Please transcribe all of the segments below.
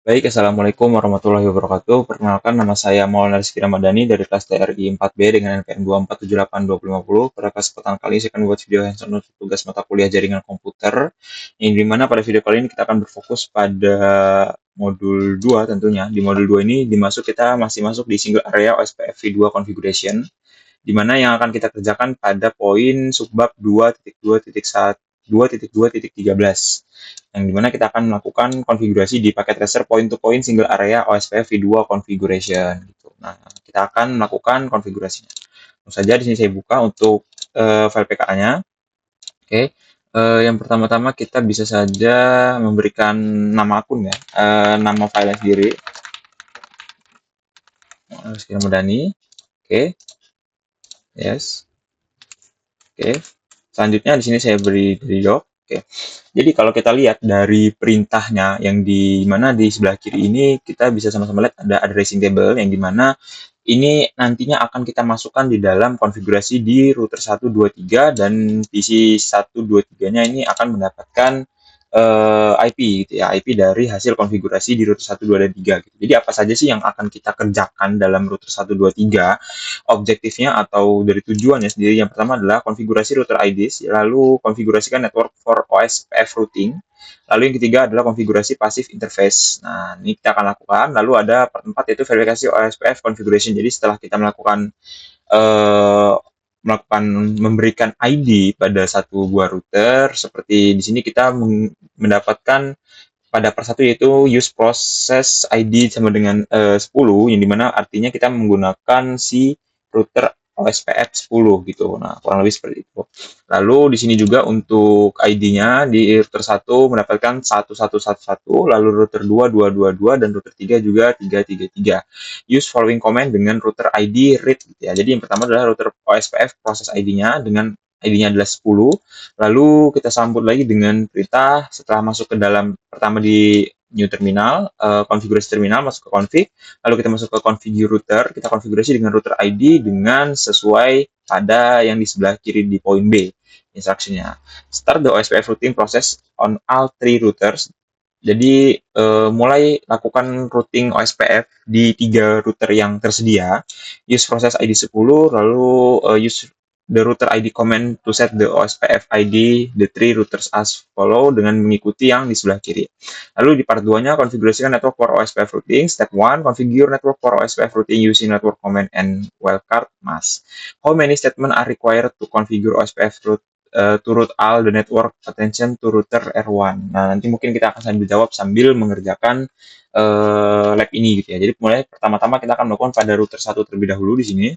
Baik, Assalamualaikum warahmatullahi wabarakatuh. Perkenalkan, nama saya Maulana Rizky Ramadhani dari kelas TRI 4B dengan NPM 2478050. Pada kesempatan kali ini saya akan membuat video hands-on untuk tugas mata kuliah jaringan komputer, yang dimana pada video kali ini kita akan berfokus pada modul 2 tentunya. Di modul 2 ini kita masih masuk di single area OSPF V2 configuration, di mana yang akan kita kerjakan pada poin subbab 2.2.1 2.2.13, yang dimana kita akan melakukan konfigurasi di paket tracer point to point single area OSPF V2 configuration gitu. Nah, kita akan melakukan konfigurasinya. Langsung saja di sini saya buka untuk file PKA-nya. Oke. Yang pertama-tama kita bisa saja memberikan nama akun ya, nama file sendiri. Rizky Ramadhani. Oke. Yes. Oke. Selanjutnya di sini saya beri doc. Oke. Jadi kalau kita lihat dari perintahnya yang di mana di sebelah kiri ini kita bisa sama-sama lihat ada addressing table yang di mana ini nantinya akan kita masukkan di dalam konfigurasi di router 123 dan PC 123-nya ini akan mendapatkan IP gitu ya, IP dari hasil konfigurasi di router 1, 2, dan 3 gitu. Jadi apa saja sih yang akan kita kerjakan dalam router 1, 2, 3? Objektifnya atau dari tujuannya sendiri, yang pertama adalah konfigurasi router IDs, lalu konfigurasikan network for OSPF routing, lalu yang ketiga adalah konfigurasi passive interface. Nah, ini kita akan lakukan. Lalu ada part 4 yaitu verifikasi OSPF configuration. Jadi setelah kita eh, melakukan memberikan ID pada satu buah router, seperti di sini kita mendapatkan pada part 1 yaitu use process ID sama dengan 10, yang dimana artinya kita menggunakan si router OSPF 10 gitu. Nah, kurang lebih seperti itu. Lalu di sini juga untuk ID-nya di router 1 mendapatkan 1111, lalu router 2 222, dan router 3 juga 333. Use following command dengan router ID read gitu ya. Jadi yang pertama adalah router OSPF proses ID-nya dengan ID-nya adalah 10. Lalu kita sambut lagi dengan perintah setelah masuk ke dalam pertama di new terminal, konfigurasi terminal, masuk ke config, lalu kita masuk ke configure router, kita konfigurasi dengan router ID dengan sesuai pada yang di sebelah kiri di poin B, instruksinya. Start the OSPF routing process on all three routers. Jadi mulai lakukan routing OSPF di 3 router yang tersedia. Use proses ID 10, lalu use the router ID command to set the OSPF ID the three routers as follow dengan mengikuti yang di sebelah kiri. Lalu di part 2-nya konfigurasikan network for OSPF routing. Step 1, configure network for OSPF routing using network command and wildcard mask. How many statements are required to configure OSPF to route all the network attention to router R1. Nah, nanti mungkin kita akan sambil jawab sambil mengerjakan lab ini gitu ya. Jadi mulai pertama-tama kita akan melakukan pada router 1 terlebih dahulu di sini.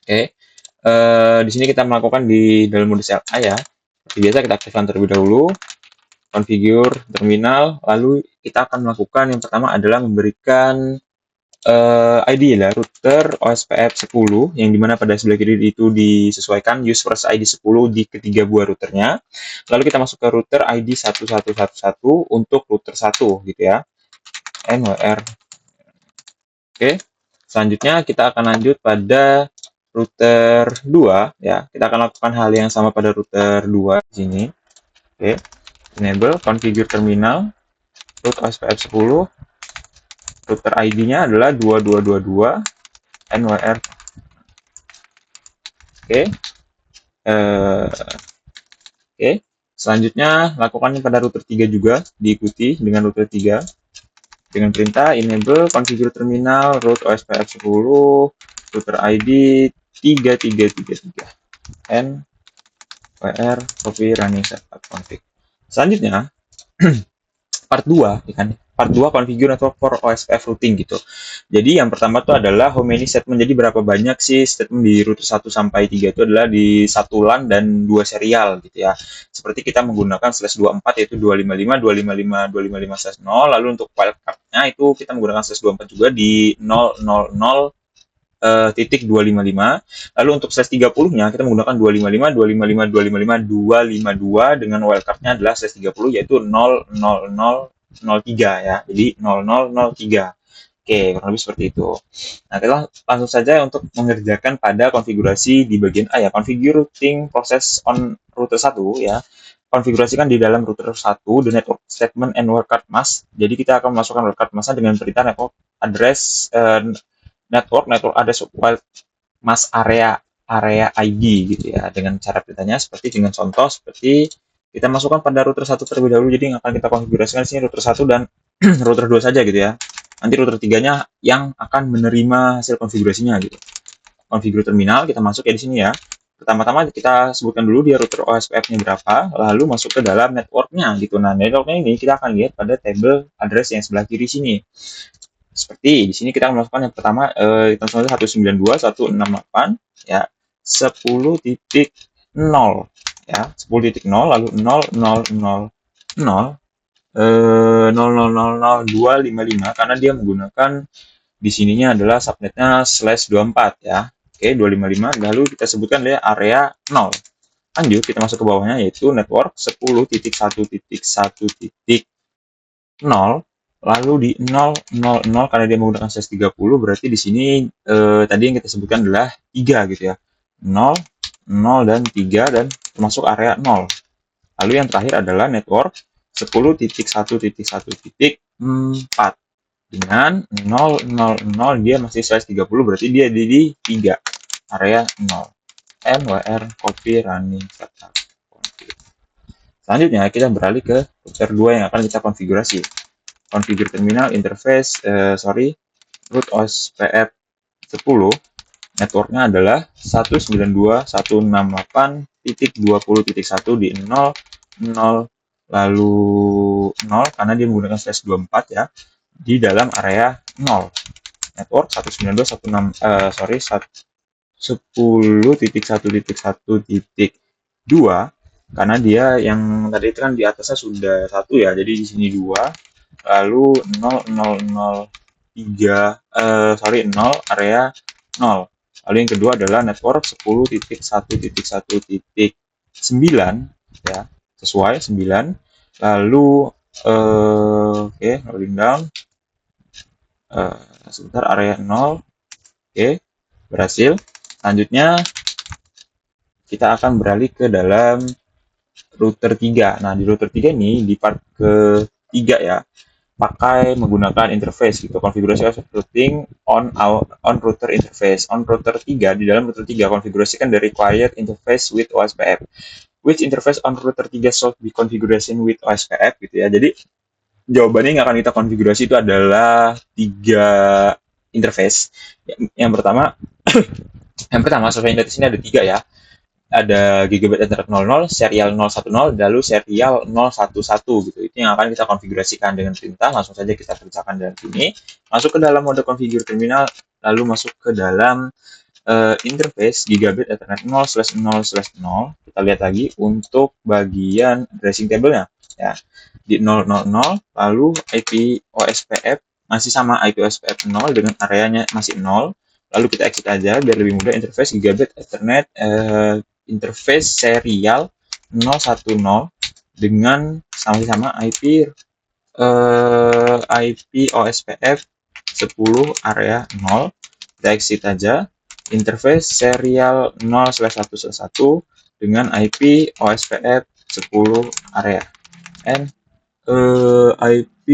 Oke. Di sini kita melakukan di dalam mode CLI ya. Seperti biasa kita aktifkan terlebih dahulu, configure terminal, lalu kita akan melakukan yang pertama adalah memberikan ID ya, router OSPF 10, yang dimana pada sebelah kiri itu disesuaikan use first ID 10 di ketiga buah routernya. Lalu kita masuk ke router ID 1111 untuk router 1 gitu ya, NWR. Oke, selanjutnya kita akan lanjut pada router 2 ya. Kita akan lakukan hal yang sama pada router 2 di sini. Oke, enable configure terminal root OSPF 10. Router ID-nya adalah 2222 NWR. Oke. Oke. Selanjutnya lakukan pada router 3 juga, diikuti dengan router 3 dengan perintah enable configure terminal root OSPF 10 router ID 3333 NWR copy running setup config. Selanjutnya part 2 ya kan, part 2 configure network for OSPF routing gitu. Jadi yang pertama itu adalah how many statement. Jadi berapa banyak sih statement di router 1 sampai 3 itu adalah di satu LAN dan 2 serial gitu ya. Seperti kita menggunakan /24 yaitu 255 255 255/0, lalu untuk wildcard-nya itu kita menggunakan /24 juga di 000 titik 255. Lalu untuk /30-nya kita menggunakan 255 255 255 252 dengan wildcard-nya adalah /30 yaitu 00003 ya. Jadi 0003. Oke, kurang lebih seperti itu. Nah, kita langsung saja untuk mengerjakan pada konfigurasi di bagian A ya, configuring process on router 1 ya. Konfigurasikan di dalam router 1 the network statement and wordcard mask. Jadi kita akan memasukkan wordcard mask dengan perintah network address network address wild mask area ID gitu ya. Dengan cara perintahnya seperti dengan contoh seperti kita masukkan pada router 1 terlebih dahulu. Jadi yang akan kita konfigurasikan di sini router 1 dan router 2 saja gitu ya. Nanti router 3-nya yang akan menerima hasil konfigurasinya gitu. Konfigur terminal kita masuk ya di sini ya. Pertama-tama kita sebutkan dulu dia router OSPF-nya berapa, lalu masuk ke dalam network-nya gitu. Nah, network-nya ini kita akan lihat pada table address yang sebelah kiri sini. Seperti di sini kita masukkan yang pertama kita masukkan 192.168 ya 10.0 ya 10.0 lalu 0.255 karena dia menggunakan di sininya adalah subnetnya /24 ya. Oke, 255 lalu kita sebutkan dia area 0. Lanjut kita masuk ke bawahnya yaitu network 10.1.1.0 lalu di 000 karena dia menggunakan /30 berarti di sini tadi yang kita sebutkan adalah 3 gitu ya. 0 dan 3 dan termasuk area 0. Lalu yang terakhir adalah network 10.1.1.4 dengan 000 dia masih /30 berarti dia di 3 area 0 nwr copy running setup. Selanjutnya kita beralih ke router 2 yang akan kita konfigurasi. Configure terminal interface root OSPF 10 networknya adalah 192.168.20.1 di 0 lalu 0 karena dia menggunakan /24 ya di dalam area 0 network 10.1.1.1.2 karena dia yang tadi itu kan di atasnya sudah 1 ya jadi di sini 2 lalu 0 area 0 lalu yang kedua adalah network 10.1.1.9 ya sesuai 9 lalu oke, loading down sebentar area 0 oke, berhasil. Selanjutnya kita akan beralih ke dalam router 3. Nah, di router 3 ini di part ketiga ya, pakai menggunakan interface gitu. Konfigurasi routing on router interface. On router 3 di dalam router 3 konfigurasikan the required interface with OSPF. Which interface on router 3 should be configuration with OSPF gitu ya. Jadi jawabannya yang akan kita konfigurasi itu adalah 3 interface. Yang pertama sesuai di sini ada 3 ya. Ada gigabit Ethernet 00, serial 010, lalu serial 011 gitu. Itu yang akan kita konfigurasikan dengan perintah. Langsung saja kita kerjakan dalam sini. Masuk ke dalam mode configure terminal, lalu masuk ke dalam interface gigabit Ethernet 0/0/0. Kita lihat lagi untuk bagian addressing table-nya ya. Di 000 lalu IP OSPF masih sama IP OSPF 0 dengan areanya masih 0. Lalu kita exit aja biar lebih mudah interface gigabit Ethernet interface serial 010 dengan sama-sama IP OSPF 10 area 0. Kita exit aja interface serial 0/1/1 dengan IP OSPF 10 area and IP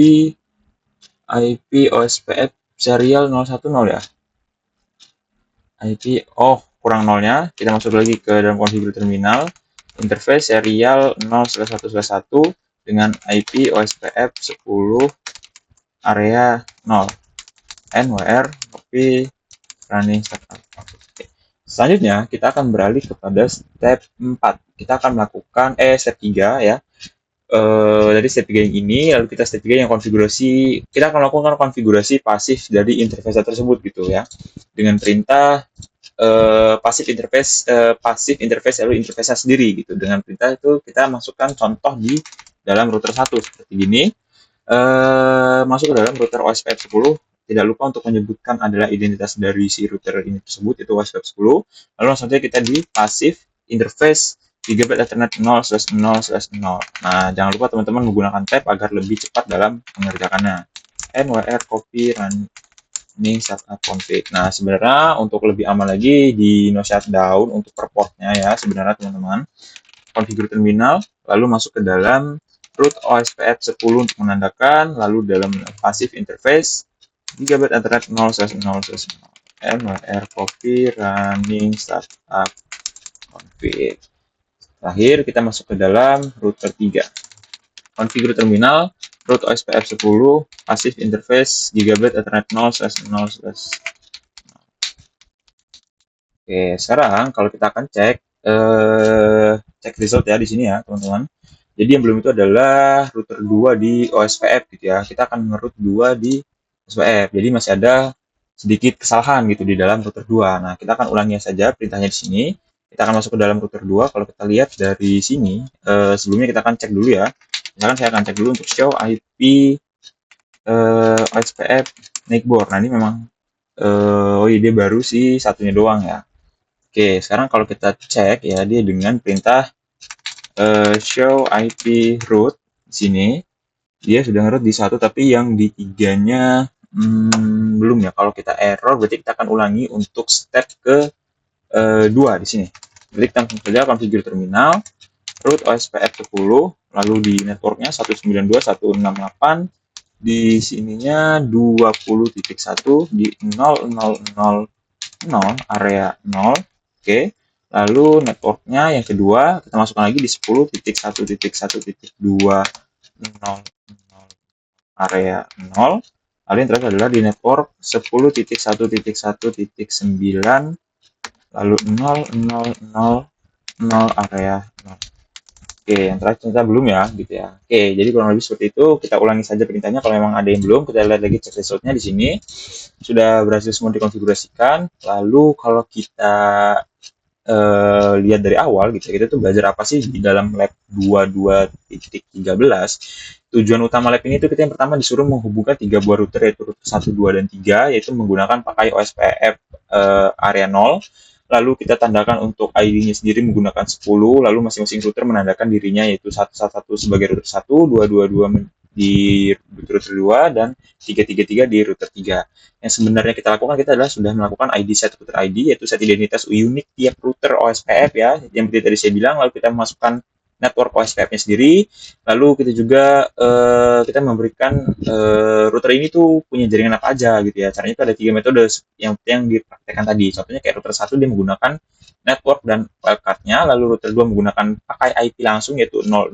OSPF serial 010 ya. IP kurang nolnya, kita masuk lagi ke dalam configure terminal interface serial 0/1/1 dengan IP OSPF 10 area 0 nwr copy running setup. Selanjutnya kita akan beralih kepada step 4. Kita akan melakukan step 3 ya. Dari step 3 yang ini lalu kita step 3 yang konfigurasi, kita akan melakukan konfigurasi pasif dari interface tersebut gitu ya dengan perintah pasif interface lalu interface sendiri gitu. Dengan perintah itu kita masukkan contoh di dalam router 1 seperti ini. Masuk ke dalam router OSPF 10. Tidak lupa untuk menyebutkan adalah identitas dari si router ini tersebut itu OSPF 10. Lalu langsung saja kita di pasif interface gigabit Ethernet 0/0/0. Nah, jangan lupa teman-teman menggunakan tab agar lebih cepat dalam mengerjakannya. nwr copy run ini startup config. Nah, sebenarnya untuk lebih aman lagi di no shutdown untuk per portnya ya, sebenarnya teman-teman, configure terminal, lalu masuk ke dalam root OSPF 10 untuk menandakan, lalu dalam passive interface, gigabyte ethernet 0/0/0 mr copy running startup config. Terakhir, kita masuk ke dalam router 3. Configure terminal, root OSPF 10, passive interface, gigabyte ethernet 0/0/. Oke, sekarang kalau kita akan cek result ya di sini ya, teman-teman. Jadi yang belum itu adalah router 2 di OSPF gitu ya. Kita akan nge-root 2 di OSPF. Jadi masih ada sedikit kesalahan gitu di dalam router 2. Nah, kita akan ulangi saja perintahnya di sini. Kita akan masuk ke dalam router 2. Kalau kita lihat dari sini, sebelumnya kita akan cek dulu ya. Misalkan saya akan cek dulu untuk show IP OSPF Neighbor. Nah, ini memang oh iya dia baru sih satunya doang ya. Oke, sekarang kalau kita cek ya dia dengan perintah show IP root di sini dia sudah nge-root di 1 tapi yang di 3-nya belum ya. Kalau kita error berarti kita akan ulangi untuk step ke 2 di sini. Klik langsung saja configure terminal, root OSPF 10, lalu di networknya 192.168, di sininya 20.1 di 0.0.0.0 area 0. Oke, lalu networknya yang kedua kita masukkan lagi di 10.1.1.2.0 area 0. Lalu yang terakhir adalah di network 10.1.1.9 lalu 0.0.0.0 area 0. Oke, yang terakhir ternyata belum ya, gitu ya. Oke, jadi kurang lebih seperti itu. Kita ulangi saja perintahnya. Kalau memang ada yang belum, kita lihat lagi cek resultnya di sini. Sudah berhasil semua dikonfigurasikan. Lalu kalau kita lihat dari awal gitu, kita tuh belajar apa sih di dalam lab 22.13. Tujuan utama lab ini tuh kita yang pertama disuruh menghubungkan 3 buah router yaitu router 1, 2, dan 3 yaitu menggunakan pakai OSPF area 0. Lalu kita tandakan untuk ID-nya sendiri menggunakan 10, lalu masing-masing router menandakan dirinya yaitu 111 sebagai router 1, 222 di router 2, dan 333 di router 3. Yang sebenarnya kita lakukan, kita adalah sudah melakukan ID set router ID, yaitu set identitas unik tiap router OSPF ya, yang seperti tadi saya bilang. Lalu kita memasukkan network OSPF-nya sendiri, lalu kita juga kita memberikan router ini tuh punya jaringan apa aja gitu ya. Caranya itu ada 3 metode yang dipraktekkan tadi. Contohnya kayak router 1 dia menggunakan network dan wildcard-nya, lalu router 2 menggunakan pakai IP langsung yaitu 000,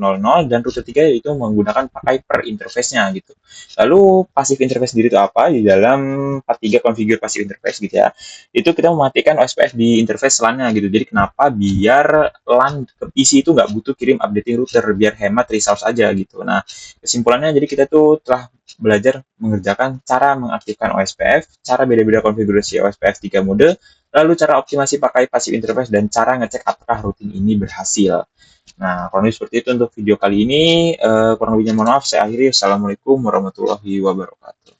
dan router 3 yaitu menggunakan pakai per interface-nya gitu. Lalu passive interface sendiri itu apa? Di dalam part 3 configure passive interface gitu ya. Itu kita mematikan OSPF di interface LAN-nya gitu. Jadi kenapa? Biar LAN ke PC itu nggak butuh kirim updating router, biar hemat resource aja gitu. Nah, kesimpulannya jadi kita tuh telah belajar mengerjakan cara mengaktifkan OSPF, cara beda-beda konfigurasi OSPF 3 mode, lalu cara optimasi pakai passive interface, dan cara ngecek apakah routing ini berhasil. Nah, kurang lebih seperti itu untuk video kali ini. Kurang lebihnya mohon maaf, saya akhiri. Assalamualaikum warahmatullahi wabarakatuh.